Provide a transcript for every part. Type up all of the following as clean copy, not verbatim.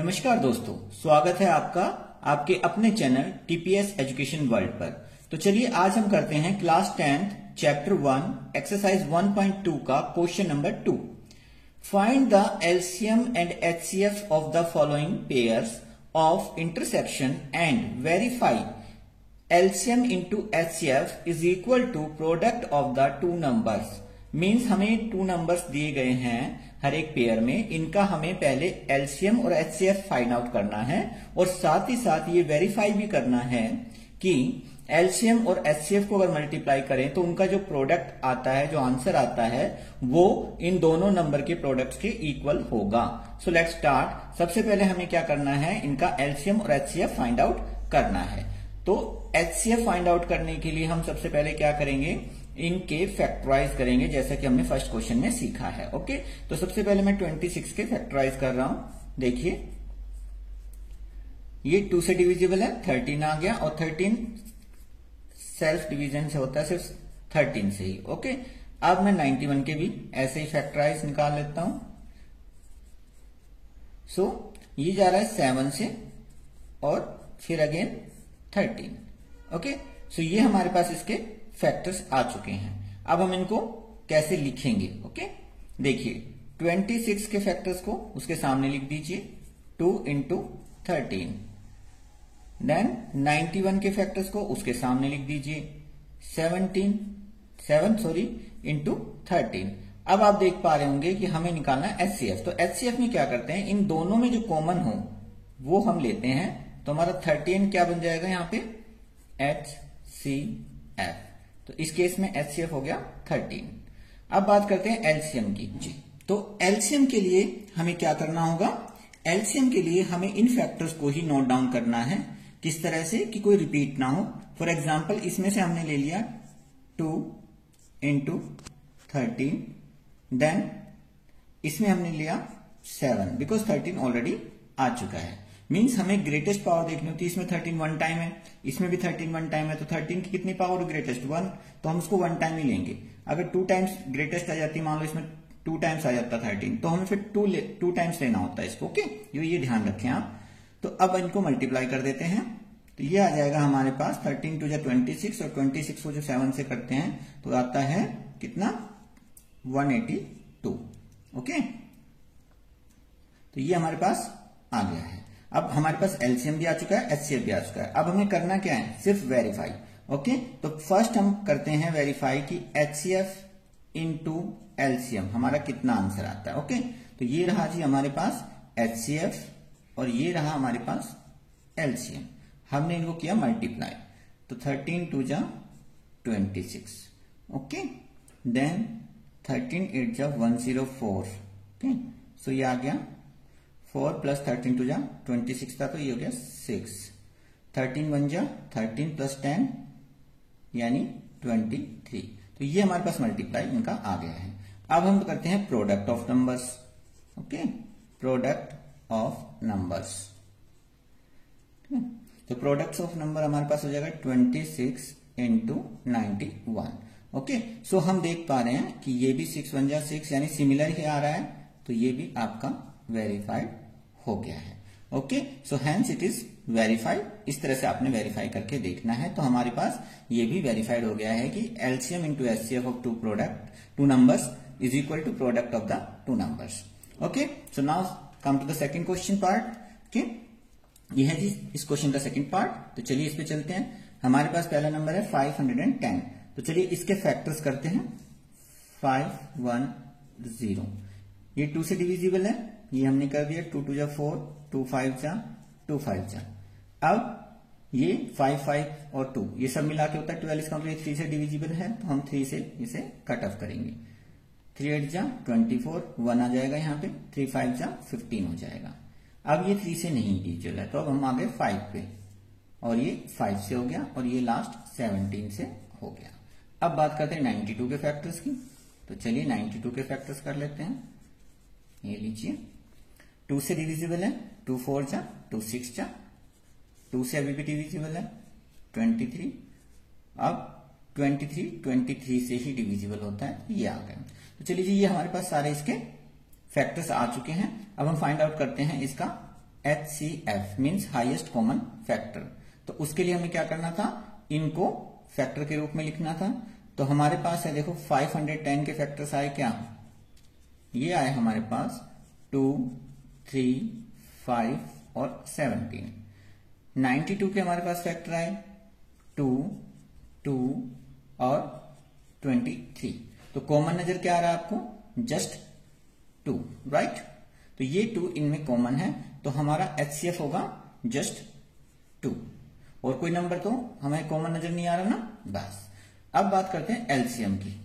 नमस्कार दोस्तों, स्वागत है आपका आपके अपने चैनल टीपीएस एजुकेशन वर्ल्ड पर। तो चलिए आज हम करते हैं क्लास 10th चैप्टर 1 एक्सरसाइज 1.2 का question number 2। Find the LCM and HCF of the following pairs of intersection and verify LCM into HCF is equal to product of the two numbers. Means हमें two numbers दिए गए हैं हर एक pair में, इनका हमें पहले एलसीएम और एचसीएफ फाइंड आउट करना है और साथ ही साथ ये वेरीफाई भी करना है कि एलसीएम और एचसीएफ को अगर मल्टीप्लाई करें तो उनका जो प्रोडक्ट आता है, जो आंसर आता है, वो इन दोनों नंबर के प्रोडक्ट्स के इक्वल होगा। So let's start. सबसे पहले हमें क्या करना है, इनका एलसीएम और एचसीएफ फाइंड आउट करना है। तो एचसीएफ फाइंड आउट करने के लिए हम सबसे पहले क्या करेंगे, इनके फैक्टराइज करेंगे, जैसा कि हमने फर्स्ट क्वेश्चन में सीखा है। ओके, तो सबसे पहले मैं 26 के फैक्टराइज कर रहा हूं। देखिए ये 2 से डिविजिबल है, 13 आ गया, और 13 सेल्फ डिवीजन से होता है सिर्फ 13 से ही। ओके, अब मैं 91 के भी ऐसे ही फैक्टराइज निकाल लेता हूं। सो ये जा रहा है 7 से और फिर अगेन 13। ओके, सो ये हमारे पास इसके फैक्टर्स आ चुके हैं। अब हम इनको कैसे लिखेंगे। ओके, देखिए 26 के फैक्टर्स को उसके सामने लिख दीजिए 2 इंटू 13। देन 91 के फैक्टर्स को उसके सामने लिख दीजिए 7 इंटू 13। अब आप देख पा रहे होंगे कि हमें निकालना है एचसीएफ। तो एचसीएफ में क्या करते हैं, इन दोनों में जो कॉमन हो वो हम लेते हैं। तो हमारा 13 क्या बन जाएगा यहाँ पे, एचसीएफ। तो इस केस में एचसीएफ हो गया 13। अब बात करते हैं एलसीएम की जी। तो एलसीएम के लिए हमें क्या करना होगा, एलसीएम के लिए हमें इन फैक्टर्स को ही नोट डाउन करना है। किस तरह से कि कोई रिपीट ना हो। फॉर एग्जांपल इसमें से हमने ले लिया 2 इंटू 13, देन इसमें हमने लिया 7 बिकॉज 13 ऑलरेडी आ चुका है। मीन्स हमें ग्रेटेस्ट पावर देखनी होती है। इसमें 13 वन टाइम है, इसमें भी 13 वन टाइम है, तो 13 की कितनी पावर हो, ग्रेटेस्ट 1, तो हम उसको वन टाइम ही लेंगे। अगर 2 टाइम्स ग्रेटेस्ट आ जाती, मान लो इसमें 2 टाइम्स आ जाता 13, तो हमें फिर 2 टाइम्स लेना होता है इसको। ओके, ये ध्यान रखें आप। तो अब इनको मल्टीप्लाई कर देते हैं, तो ये आ जाएगा हमारे पास 13 टू 26, और 26 को जो 7 से करते हैं तो आता है कितना, 182। ओके, तो ये हमारे पास आ गया है। अब हमारे पास एलसीएम भी आ चुका है, एचसीएफ भी आ चुका है। अब हमें करना क्या है, सिर्फ वेरीफाई। ओके, तो फर्स्ट हम करते हैं वेरीफाई कि एचसीएफ इंटू एलसीएम हमारा कितना आंसर आता है। ओके, तो ये रहा जी हमारे पास एचसीएफ और ये रहा हमारे पास एलसीएम। हमने इनको किया मल्टीप्लाई, तो 13 two 26। Okay, then 13 8 104। Okay, so ये आ गया 4 प्लस 13 टू 26 था, तो ये हो गया 6। 13 1 13 प्लस 10 यानी 23। तो ये हमारे पास मल्टीप्लाई इनका आ गया है। अब हम करते हैं product of numbers. Okay, product of numbers. तो प्रोडक्ट ऑफ नंबर हमारे पास हो जाएगा 26 इंटू 91। ओके, सो हम देख पा रहे हैं कि ये भी 6 1 6 यानी सिमिलर ही आ रहा है, तो ये भी आपका वेरीफाइड हो गया है। Okay, so hence it is verified. इस तरह से आपने वेरीफाई करके देखना है। तो हमारे पास ये भी वेरीफाइड हो गया है कि LCM into HCF of two numbers is equal to product of the two numbers. Okay, so now come to the second question part. Okay, ये है जी इस क्वेश्चन का सेकंड पार्ट। तो चलिए इस पे चलते हैं। हमारे पास पहला नंबर है 510। तो चलिए इसके फैक्टर्स करते हैं। 510, ये 2 से डिविजिबल है, ये हमने कर दिया। 2 2 4, 2 5 2 5। अब ये 5 5 और 2 ये सब मिला के होता है 12। इसका मतलब 3 से डिविजिबल है, तो हम 3 से इसे कट ऑफ करेंगे। 3 8 24, 1 आ जाएगा यहाँ पे। 3 5 15 हो जाएगा। अब ये 3 से नहीं डिविजिबल है, तो अब हम आ गए 5 पे, और ये 5 से हो गया, और ये लास्ट 17 से हो गया। अब बात करते हैं 92 के फैक्टर्स की। तो चलिए 92 के फैक्टर्स कर लेते हैं। ये लीजिए 2 से डिविजिबल है, 2 4 2 6 2 से अभी भी डिविजिबल है 23। अब 23 से ही डिविजिबल होता है, ये आ गया। तो चलिए जी ये हमारे पास सारे इसके फैक्टर्स आ चुके हैं। अब हम फाइंड आउट करते हैं इसका HCF means highest common factor. तो उसके लिए हमें क्या करना था, इनको फैक्टर के रूप में लिखना था। तो हमारे पास है देखो 510 के फैक्टर्स आए क्या, ये आए हमारे पास 2, 3, 5 और 17। 92 के हमारे पास फैक्टर आए 2, 2 और 23। तो कॉमन नजर क्या आ रहा है आपको, जस्ट 2, राइट। तो ये 2 इनमें कॉमन है, तो हमारा HCF होगा जस्ट 2। और कोई नंबर तो हमें कॉमन नजर नहीं आ रहा ना, बस। अब बात करते हैं एलसीएम की।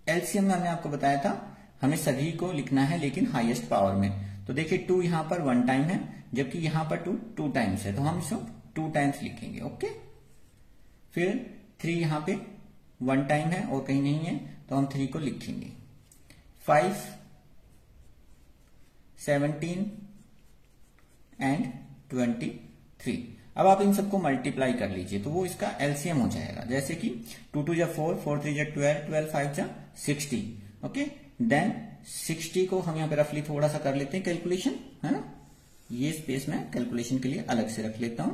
एलसीएम में हमने आपको बताया था हमें सभी को लिखना है लेकिन हाईएस्ट पावर में। तो देखिए 2 यहां पर 1 टाइम है, जबकि यहां पर 2 टाइम्स है, तो हम इसको 2 टाइम्स लिखेंगे, ओके। फिर 3 यहां पे 1 टाइम है और कहीं नहीं है, तो हम 3 को लिखेंगे। 5, 17 एंड 23। अब आप इन सबको मल्टीप्लाई कर लीजिए तो वो इसका एलसीएम हो जाएगा। जैसे कि 2 2 जा 4, 4 3 जा 12, 12 5 जा 60, ओके। देन 60 को हम यहाँ पे रफली थोड़ा सा कर लेते हैं कैलकुलेशन, है ना। ये स्पेस में कैलकुलेशन के लिए अलग से रख लेता हूं।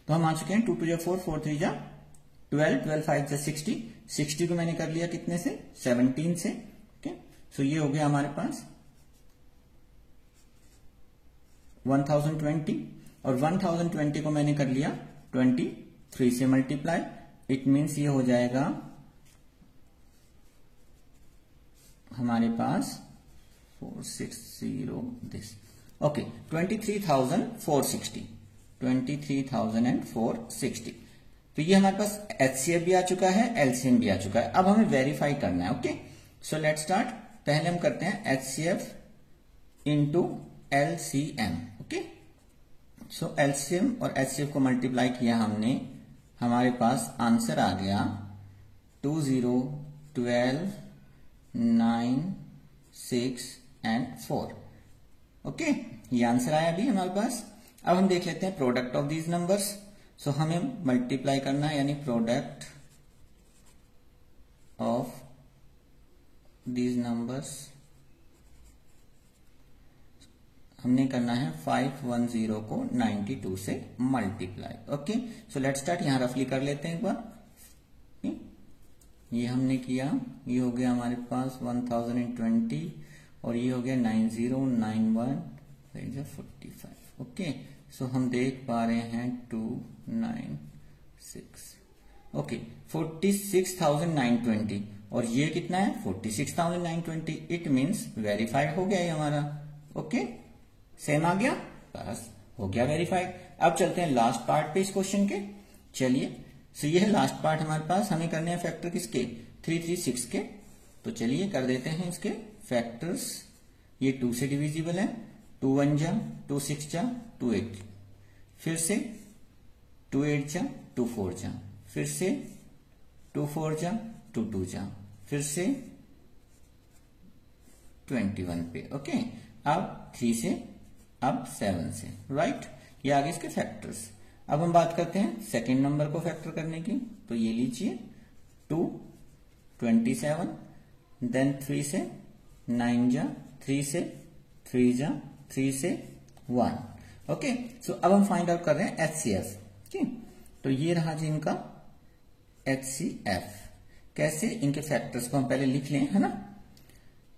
तो हम आ चुके हैं 2 2 जा 4, 4 3 जा 12, 12 5 जा 60। 60 को मैंने कर लिया कितने से, 17 से, ओके। सो ये हो गया हमारे पास 1020, और 1020 को मैंने कर लिया 23 से मल्टीप्लाई। इट मीन्स ये हो जाएगा हमारे पास 460 दिस, ओके, 23,460, 23,460। तो ये हमारे पास HCF भी आ चुका है, LCM भी आ चुका है। अब हमें वेरीफाई करना है, ओके। So let's start. पहले हम करते हैं HCF इंटू LCM, ओके। सो LCM और HCF को मल्टीप्लाई किया हमने, हमारे पास आंसर आ गया 20, 12, 9, 6 एंड 4, ओके। ये आंसर आया अभी हमारे पास। अब हम देख लेते हैं प्रोडक्ट ऑफ दीज नंबर्स। सो हमें मल्टीप्लाई करना है, यानी प्रोडक्ट ऑफ दीज नंबर्स हमने करना है 510 को 92 से multiply, okay. So let's start. यहां रफली कर लेते हैं एक बार। ये हमने किया, ये हो गया हमारे पास 1020 और ये हो गया 9091 45, ओके। सो हम देख पा रहे हैं 296, ओके। 46,920 और ये कितना है 46,920। इट मीन्स वेरीफाइड हो गया ये हमारा, ओके। सेम आ गया, बस हो गया वेरीफाइड। अब चलते हैं लास्ट पार्ट पे इस क्वेश्चन के। चलिए, सो ये है लास्ट पार्ट हमारे पास। हमें करने हैं फैक्टर किसके, 336 के। तो चलिए कर देते हैं इसके फैक्टर्स। ये 2 से डिविजिबल है, 2 1 जा 2 6 जा 2 8, फिर से 2 8 जा 2 4 जा, फिर से 2 4 जा 2 2 जा, फिर से 21 पे, ओके। अब 3 से, अब 7 से, राइट। ये आगे इसके फैक्टर्स। अब हम बात करते हैं सेकेंड नंबर को फैक्टर करने की। तो ये लीजिए 2 27, देन 3 से 9 जा, 3 से 3 जा, 3 से 1, ओके। सो अब हम फाइंड आउट कर रहे हैं HCF, ठीक। तो ये रहा जी इनका HCF। कैसे, इनके फैक्टर्स को हम पहले लिख लें, है ना।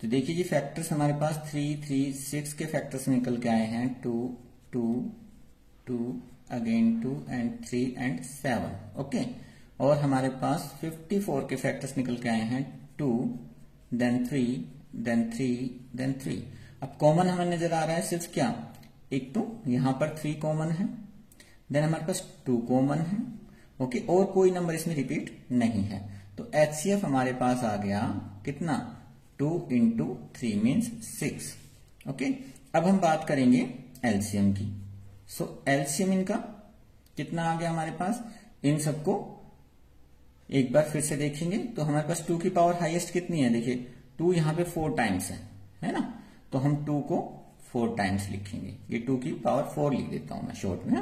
तो देखिए जी फैक्टर्स हमारे पास 3 3 6 के फैक्टर्स निकल के आए हैं, 2 2 2 अगेन 2 एंड 3 एंड 7, ओके। और हमारे पास 54 के फैक्टर्स निकल के आए हैं, 2 देन 3 देन 3 देन 3। अब कॉमन हमें नजर आ रहा है सिर्फ क्या, एक 2, यहां पर 3 कॉमन है, देन हमारे पास 2 कॉमन है, ओके। और कोई नंबर इसमें रिपीट नहीं है। तो HCF हमारे पास आ गया कितना, 2 इंटू 3 मीन्स 6, ओके। अब हम बात करेंगे LCM की। सो LCM इनका कितना आ गया हमारे पास, इन सबको एक बार फिर से देखेंगे तो हमारे पास 2 की पावर हाईएस्ट कितनी है, देखिए 2 यहां पे 4 टाइम्स है ना। तो हम 2 को 4 टाइम्स लिखेंगे, ये 2 की पावर 4 लिख देता हूं मैं शॉर्ट में।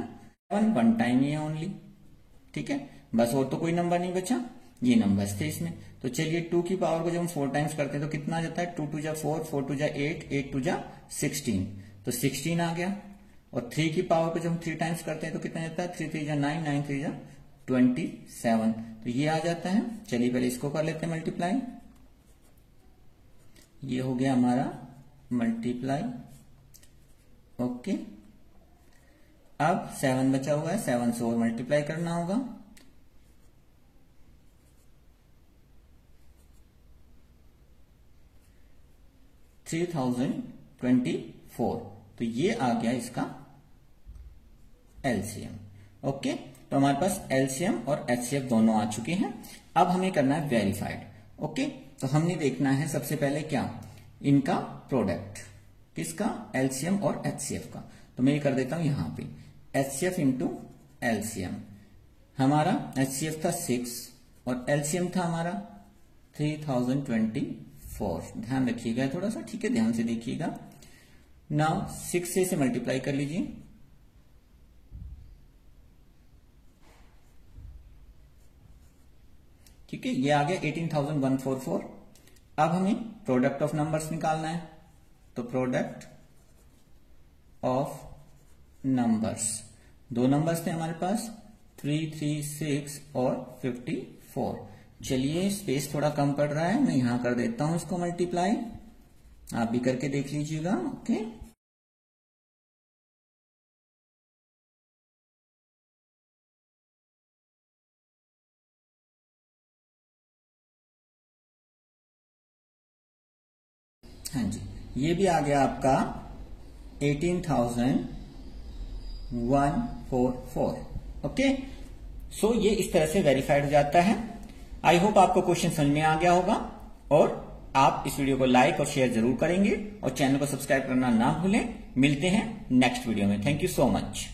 1 टाइम ही है ओनली, ठीक है, बस। और तो कोई नंबर नहीं बचा, ये नंबर्स थे इसमें। तो चलिए 2 की पावर को जब हम 4 टाइम्स करते हैं तो कितना आ जाता है, 2 2 जा 4, 4 2 जा 8, 8 2 जा 16, तो 16 आ गया। और 3 की पावर को जब हम 3 टाइम्स करते हैं तो कितना देता है, 3 3 जा 9, 9 3 जा 27, तो ये आ जाता है। चलिए पहले इसको कर लेते हैं मल्टीप्लाई। ये हो गया हमारा मल्टीप्लाई, ओके। अब 7 बचा हुआ है, 7 से और मल्टीप्लाई करना होगा। $3024, तो ये आ गया इसका एलसीएम, ओके। तो हमारे पास एलसीएम और एचसीएफ दोनों आ चुके हैं। अब हमें करना है वेरीफाइड, ओके। तो हमने देखना है सबसे पहले क्या, इनका प्रोडक्ट, किसका, एलसीएम और एचसीएफ का। तो मैं ये कर देता हूं यहां पे एचसीएफ इंटू एलसीएम। हमारा एचसीएफ था 6 और एलसीएम था हमारा 3024। ध्यान रखिएगा थोड़ा सा, ठीक है, ध्यान से देखिएगा। नाउ 6 से इसे मल्टीप्लाई कर लीजिए, ठीक है, ये आ गया 18,144। अब हमें प्रोडक्ट ऑफ नंबर्स निकालना है, तो प्रोडक्ट ऑफ नंबर्स, दो नंबर्स थे हमारे पास 336 और 54। चलिए स्पेस थोड़ा कम पड़ रहा है, मैं यहां कर देता हूं इसको मल्टीप्लाई, आप भी करके देख लीजिएगा, ओके। हाँ जी, ये भी आ गया आपका 18,144, ओके। सो ये इस तरह से वेरीफाइड हो जाता है। आई होप आपको क्वेश्चन समझ में आ गया होगा और आप इस वीडियो को लाइक और शेयर जरूर करेंगे और चैनल को सब्सक्राइब करना ना भूलें। मिलते हैं नेक्स्ट वीडियो में। Thank you so much.